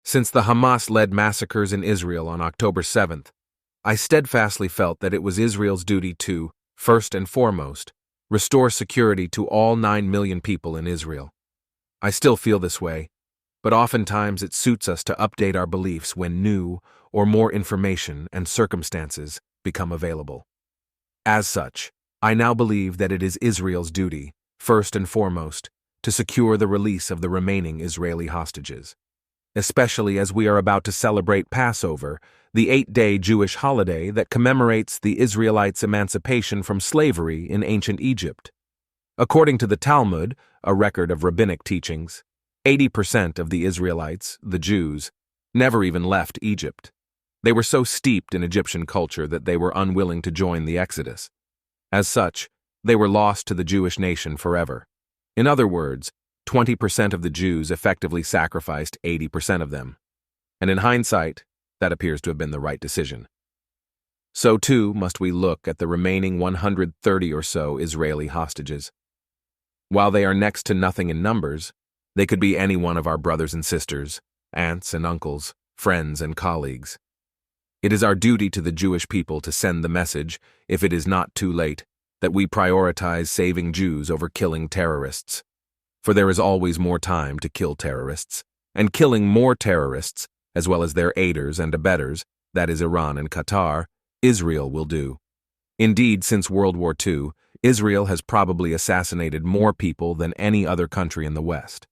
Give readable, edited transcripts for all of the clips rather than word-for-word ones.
Since the Hamas-led massacres in Israel on October 7th, I steadfastly felt that it was Israel's duty to, first and foremost, restore security to all 9 million people in Israel. I still feel this way, but oftentimes it suits us to update our beliefs when new or more information and circumstances become available. As such, I now believe that it is Israel's duty, first and foremost, to secure the release of the remaining Israeli hostages, especially as we are about to celebrate Passover, the 8-day Jewish holiday that commemorates the Israelites' emancipation from slavery in ancient Egypt. According to the Talmud, a record of rabbinic teachings, 80% of the Israelites, the Jews, never even left Egypt. They were so steeped in Egyptian culture that they were unwilling to join the Exodus. As such, they were lost to the Jewish nation forever. In other words, 20% of the Jews effectively sacrificed 80% of them. And in hindsight, that appears to have been the right decision. So too must we look at the remaining 130 or so Israeli hostages. While they are next to nothing in numbers, they could be any one of our brothers and sisters, aunts and uncles, friends and colleagues. It is our duty to the Jewish people to send the message, if it is not too late, that we prioritize saving Jews over killing terrorists. For there is always more time to kill terrorists, and killing more terrorists, as well as their aiders and abettors, that is Iran and Qatar, Israel will do. Indeed, since World War II, Israel has probably assassinated more people than any other country in the West.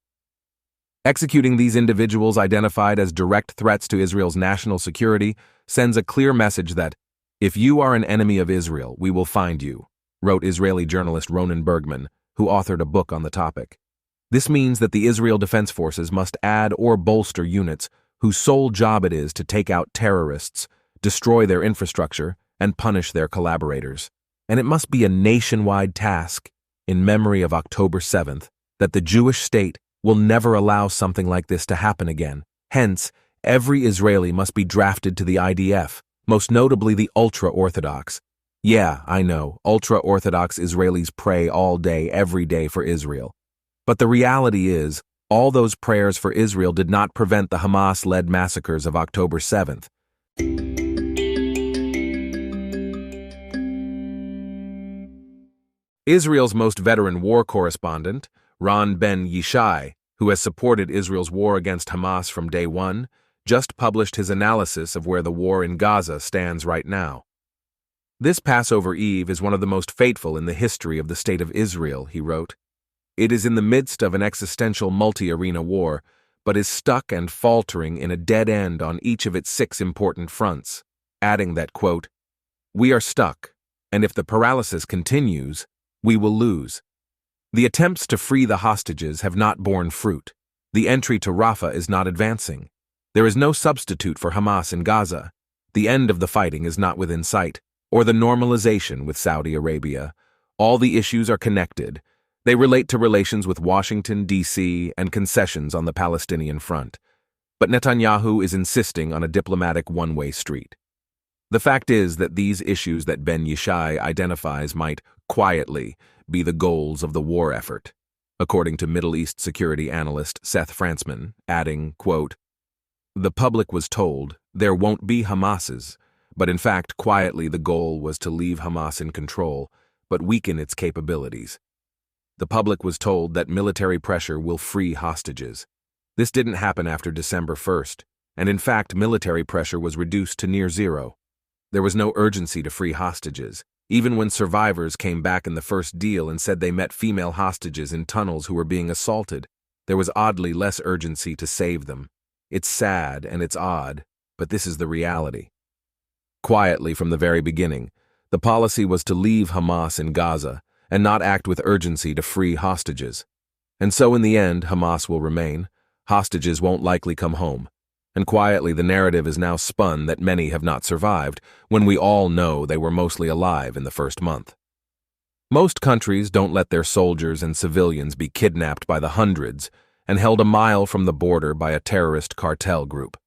Executing these individuals identified as direct threats to Israel's national security sends a clear message that, if you are an enemy of Israel, we will find you, wrote Israeli journalist Ronen Bergman, who authored a book on the topic. This means that the Israel Defense Forces must add or bolster units whose sole job it is to take out terrorists, destroy their infrastructure, and punish their collaborators. And it must be a nationwide task, in memory of October 7th, that the Jewish state will never allow something like this to happen again. Hence, every Israeli must be drafted to the IDF, most notably the ultra-Orthodox. Yeah, I know, ultra-Orthodox Israelis pray all day, every day for Israel. But the reality is, all those prayers for Israel did not prevent the Hamas-led massacres of October 7th. Israel's most veteran war correspondent, Ron Ben Yishai, who has supported Israel's war against Hamas from day one, just published his analysis of where the war in Gaza stands right now. This Passover Eve is one of the most fateful in the history of the State of Israel, he wrote. It is in the midst of an existential multi-arena war, but is stuck and faltering in a dead end on each of its 6 important fronts, adding that, quote, "We are stuck, and if the paralysis continues, we will lose. The attempts to free the hostages have not borne fruit. The entry to Rafah is not advancing. There is no substitute for Hamas in Gaza. The end of the fighting is not within sight, or the normalization with Saudi Arabia. All the issues are connected. They relate to relations with Washington, D.C., and concessions on the Palestinian front. But Netanyahu is insisting on a diplomatic one-way street. The fact is that these issues that Ben Yishai identifies might, quietly, be the goals of the war effort, according to Middle East security analyst Seth Frantzman, adding, quote, "The public was told there won't be Hamases, but in fact, quietly the goal was to leave Hamas in control, but weaken its capabilities. The public was told that military pressure will free hostages. This didn't happen after December 1st, and in fact, military pressure was reduced to near zero. There was no urgency to free hostages. Even when survivors came back in the first deal and said they met female hostages in tunnels who were being assaulted, there was oddly less urgency to save them. It's sad and it's odd, but this is the reality. Quietly from the very beginning, the policy was to leave Hamas in Gaza and not act with urgency to free hostages. And so in the end, Hamas will remain, hostages won't likely come home, and quietly the narrative is now spun that many have not survived, when we all know they were mostly alive in the first month. Most countries don't let their soldiers and civilians be kidnapped by the hundreds and held a mile from the border by a terrorist cartel group.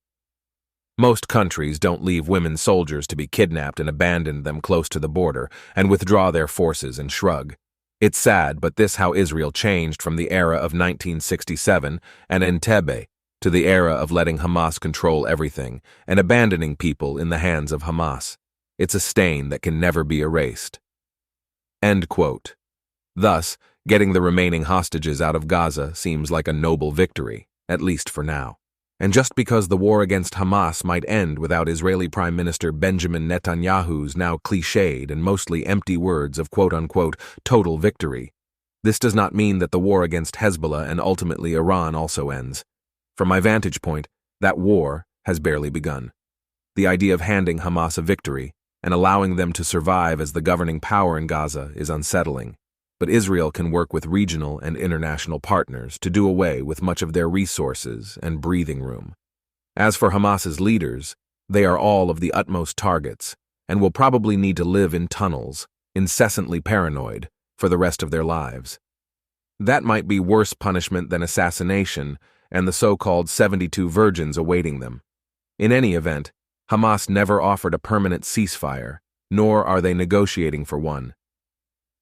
Most countries don't leave women soldiers to be kidnapped and abandon them close to the border and withdraw their forces and shrug. It's sad, but this how Israel changed from the era of 1967 and Entebbe, to the era of letting Hamas control everything and abandoning people in the hands of Hamas. It's a stain that can never be erased. End quote. Thus, getting the remaining hostages out of Gaza seems like a noble victory, at least for now. And just because the war against Hamas might end without Israeli Prime Minister Benjamin Netanyahu's now cliched and mostly empty words of quote-unquote total victory, this does not mean that the war against Hezbollah and ultimately Iran also ends. From my vantage point, that war has barely begun. The idea of handing Hamas a victory and allowing them to survive as the governing power in Gaza is unsettling, but Israel can work with regional and international partners to do away with much of their resources and breathing room. As for Hamas's leaders, they are all of the utmost targets and will probably need to live in tunnels, incessantly paranoid, for the rest of their lives. That might be worse punishment than assassination and the so-called 72 virgins awaiting them. In any event, Hamas never offered a permanent ceasefire, nor are they negotiating for one.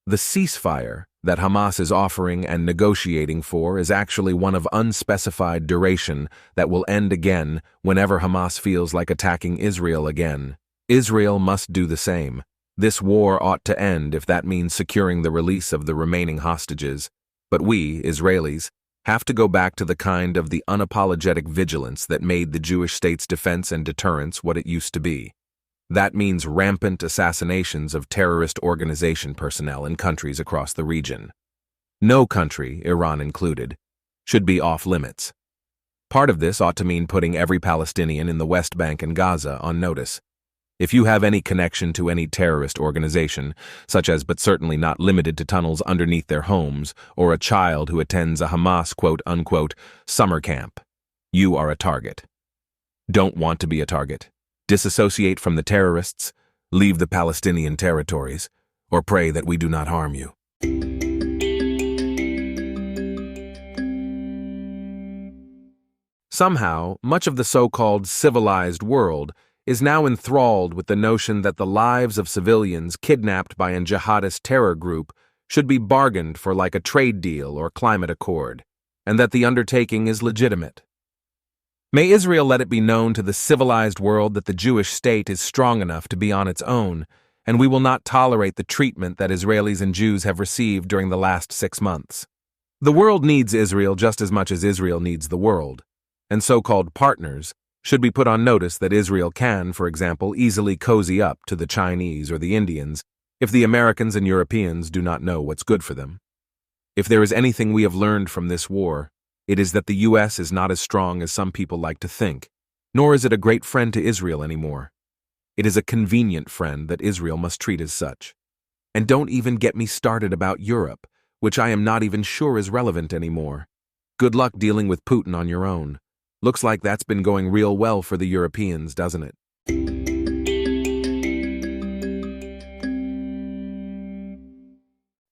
The ceasefire that Hamas is offering and negotiating for is actually one of unspecified duration that will end again whenever Hamas feels like attacking Israel again. Israel must do the same. This war ought to end if that means securing the release of the remaining hostages, but we, Israelis, have to go back to the kind of the unapologetic vigilance that made the Jewish state's defense and deterrence what it used to be. That means rampant assassinations of terrorist organization personnel in countries across the region. No country, Iran included, should be off limits. Part of this ought to mean putting every Palestinian in the West Bank and Gaza on notice. If you have any connection to any terrorist organization, such as but certainly not limited to tunnels underneath their homes, or a child who attends a Hamas quote-unquote summer camp, you are a target. Don't want to be a target. Disassociate from the terrorists, leave the Palestinian territories, or pray that we do not harm you. Somehow, much of the so-called civilized world is now enthralled with the notion that the lives of civilians kidnapped by a jihadist terror group should be bargained for like a trade deal or climate accord, and that the undertaking is legitimate. May Israel let it be known to the civilized world that the Jewish state is strong enough to be on its own, and we will not tolerate the treatment that Israelis and Jews have received during the last 6 months. The world needs Israel just as much as Israel needs the world, and so-called partners should be put on notice that Israel can, for example, easily cozy up to the Chinese or the Indians if the Americans and Europeans do not know what's good for them. If there is anything we have learned from this war, it is that the U.S. is not as strong as some people like to think, nor is it a great friend to Israel anymore. It is a convenient friend that Israel must treat as such. And don't even get me started about Europe, which I am not even sure is relevant anymore. Good luck dealing with Putin on your own. Looks like that's been going real well for the Europeans, doesn't it?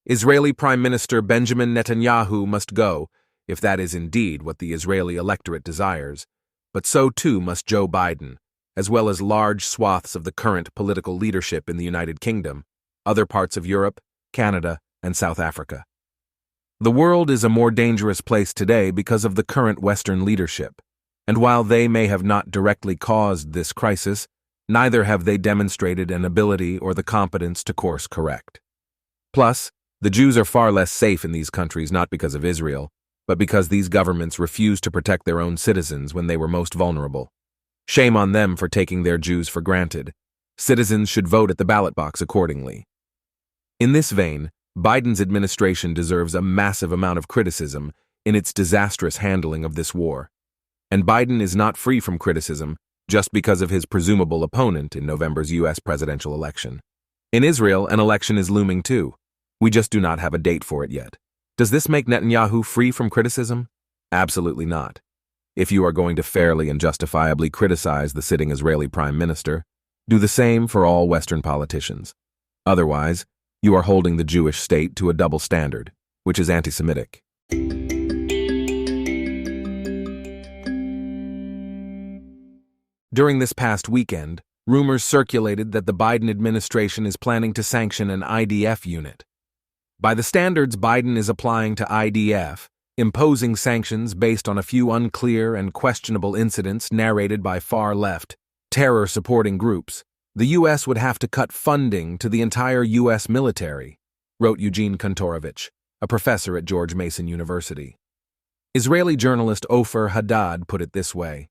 Israeli Prime Minister Benjamin Netanyahu must go, if that is indeed what the Israeli electorate desires, but so too must Joe Biden, as well as large swaths of the current political leadership in the United Kingdom, other parts of Europe, Canada, and South Africa. The world is a more dangerous place today because of the current Western leadership, and while they may have not directly caused this crisis, neither have they demonstrated an ability or the competence to course correct. Plus, the Jews are far less safe in these countries not because of Israel, but because these governments refuse to protect their own citizens when they were most vulnerable. Shame on them for taking their Jews for granted. Citizens should vote at the ballot box accordingly. In this vein, Biden's administration deserves a massive amount of criticism in its disastrous handling of this war. And Biden is not free from criticism just because of his presumable opponent in November's U.S. presidential election. In Israel, an election is looming too. We just do not have a date for it yet. Does this make Netanyahu free from criticism? Absolutely not. If you are going to fairly and justifiably criticize the sitting Israeli prime minister, do the same for all Western politicians. Otherwise, you are holding the Jewish state to a double standard, which is anti-Semitic. During this past weekend, rumors circulated that the Biden administration is planning to sanction an IDF unit. By the standards Biden is applying to IDF, imposing sanctions based on a few unclear and questionable incidents narrated by far-left, terror-supporting groups. The U.S. would have to cut funding to the entire U.S. military, wrote Eugene Kontorovich, a professor at George Mason University. Israeli journalist Ofer Haddad put it this way: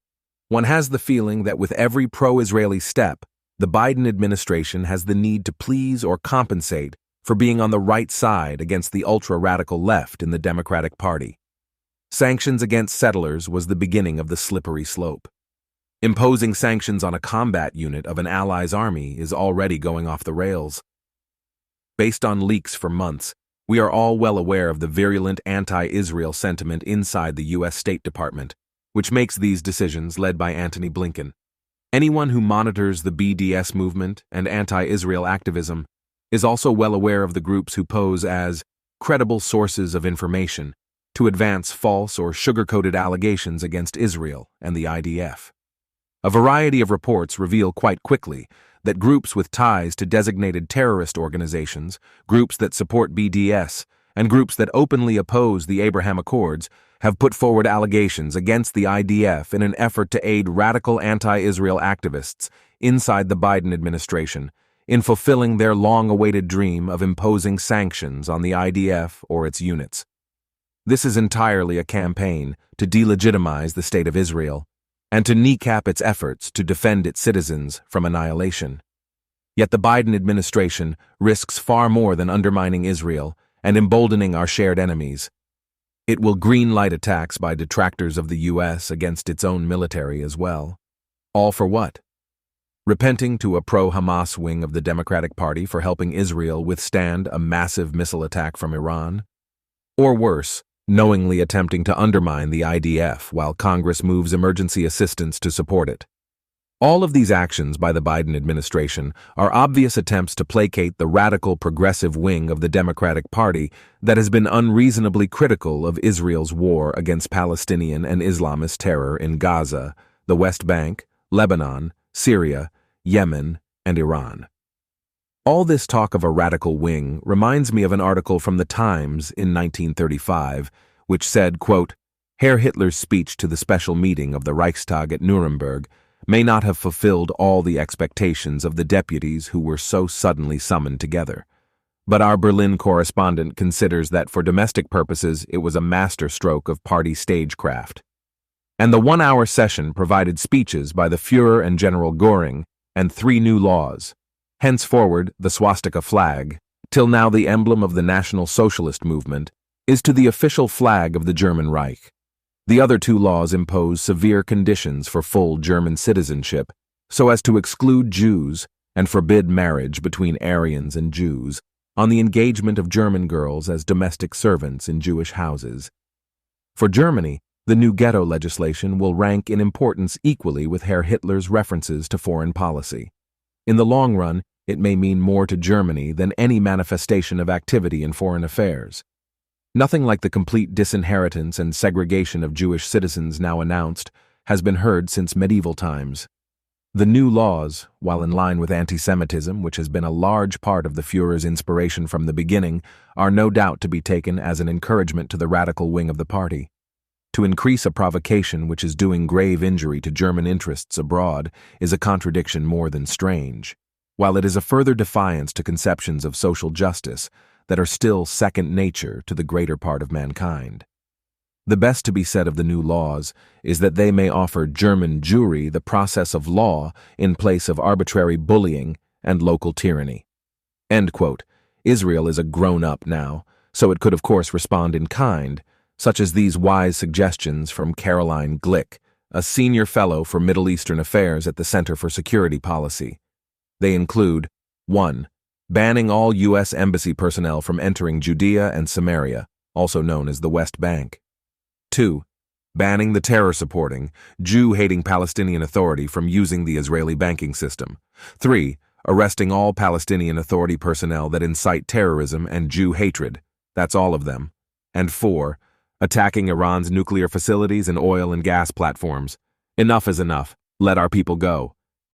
"One has the feeling that with every pro-Israeli step, the Biden administration has the need to please or compensate for being on the right side against the ultra-radical left in the Democratic Party. Sanctions against settlers was the beginning of the slippery slope. Imposing sanctions on a combat unit of an ally's army is already going off the rails. Based on leaks for months, we are all well aware of the virulent anti-Israel sentiment inside the U.S. State Department, which makes these decisions led by Antony Blinken. Anyone who monitors the BDS movement and anti-Israel activism is also well aware of the groups who pose as credible sources of information to advance false or sugar-coated allegations against Israel and the IDF. A variety of reports reveal quite quickly that groups with ties to designated terrorist organizations, groups that support BDS, and groups that openly oppose the Abraham Accords have put forward allegations against the IDF in an effort to aid radical anti-Israel activists inside the Biden administration in fulfilling their long-awaited dream of imposing sanctions on the IDF or its units. This is entirely a campaign to delegitimize the State of Israel and to kneecap its efforts to defend its citizens from annihilation. Yet the Biden administration risks far more than undermining Israel and emboldening our shared enemies. It will green-light attacks by detractors of the U.S. against its own military as well. All for what? Repenting to a pro-Hamas wing of the Democratic Party for helping Israel withstand a massive missile attack from Iran? Or worse, knowingly attempting to undermine the IDF while Congress moves emergency assistance to support it. All of these actions by the Biden administration are obvious attempts to placate the radical progressive wing of the Democratic Party that has been unreasonably critical of Israel's war against Palestinian and Islamist terror in Gaza, the West Bank, Lebanon, Syria, Yemen, and Iran. All this talk of a radical wing reminds me of an article from the Times in 1935, which said, quote, "Herr Hitler's speech to the special meeting of the Reichstag at Nuremberg may not have fulfilled all the expectations of the deputies who were so suddenly summoned together. But our Berlin correspondent considers that for domestic purposes it was a masterstroke of party stagecraft. And the one-hour session provided speeches by the Führer and General Göring and 3 new laws. Henceforward, the swastika flag, till now the emblem of the National Socialist movement, is to the official flag of the German Reich. The other 2 laws impose severe conditions for full German citizenship, so as to exclude Jews and forbid marriage between Aryans and Jews, on the engagement of German girls as domestic servants in Jewish houses. For Germany, the new ghetto legislation will rank in importance equally with Herr Hitler's references to foreign policy. In the long run, it may mean more to Germany than any manifestation of activity in foreign affairs. Nothing like the complete disinheritance and segregation of Jewish citizens now announced has been heard since medieval times. The new laws, while in line with anti-Semitism, which has been a large part of the Führer's inspiration from the beginning, are no doubt to be taken as an encouragement to the radical wing of the party. To increase a provocation which is doing grave injury to German interests abroad is a contradiction more than strange, while it is a further defiance to conceptions of social justice that are still second nature to the greater part of mankind. The best to be said of the new laws is that they may offer German Jewry the process of law in place of arbitrary bullying and local tyranny." End quote. Israel is a grown-up now, so it could of course respond in kind, such as these wise suggestions from Caroline Glick, a senior fellow for Middle Eastern Affairs at the Center for Security Policy. They include 1. Banning all U.S. embassy personnel from entering Judea and Samaria, also known as the West Bank. 2. Banning the terror-supporting, Jew-hating Palestinian Authority from using the Israeli banking system. 3. Arresting all Palestinian Authority personnel that incite terrorism and Jew hatred. That's all of them. And 4. Attacking Iran's nuclear facilities and oil and gas platforms. Enough is enough. Let our people go.